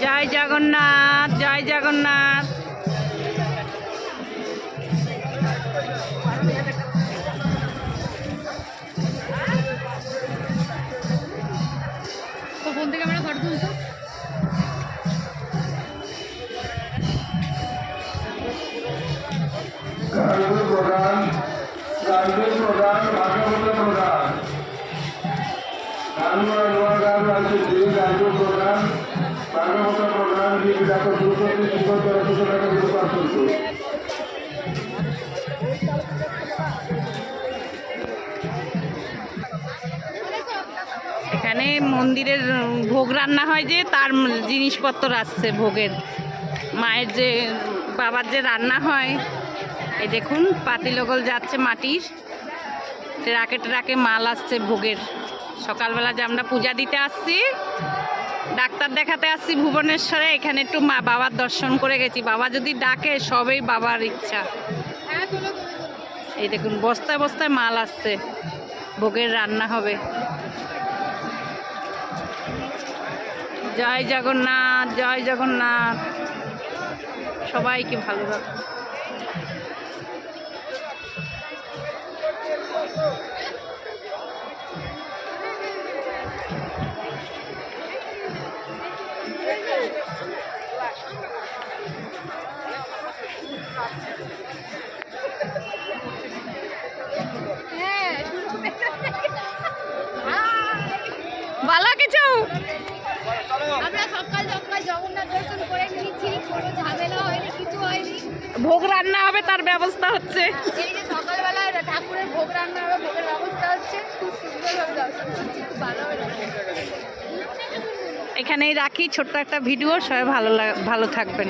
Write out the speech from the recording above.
জয় জগন্নাথ, জয় Jagannath. Phone থেকে আমরা photo তুলছো। প্রধান ভাগবত প্রধান প্রধান ভাগবত প্রধান এখানে মন্দিরের ভোগ রান্না হয়, যে তার জিনিসপত্র আসছে ভোগের। মায়ের যে বাবার যে রান্না হয়, এই দেখুন পাতিলগল যাচ্ছে মাটির, ট্রাকে ট্রাকে মাল আসছে ভোগের। সকালবেলা যে আমরা পূজা দিতে আসছি, ডাক্তার দেখাতে আসছি ভুবনেশ্বরে, এখানে একটু মা বাবার দর্শন করে গেছি। বাবা যদি ডাকে সবই বাবার ইচ্ছা। এই দেখুন বস্তায় বস্তায় মাল আসছে, ভোগের রান্না হবে। জয় জগন্নাথ, জয় জগন্নাথ। সবাইকে ভালো রাখো। ভালো কিছু আমরা সকাল সকাল জগন্নাথ দর্শন করে নিয়েছি, কোনো ঝামেলা হয়নি, কিছু হয়নি। ভোগ রান্না হবে তার ব্যবস্থা হচ্ছে। এই যে সকালবেলা ঠাকুরের ভোগ রান্না হবে, ভোগের ব্যবস্থা হচ্ছে, খুব সুন্দরভাবে দর্শন করছি, খুব ভালো হবে। এখানেই রাখি ছোট্ট একটা ভিডিও। সবাই ভালো থাকবেন।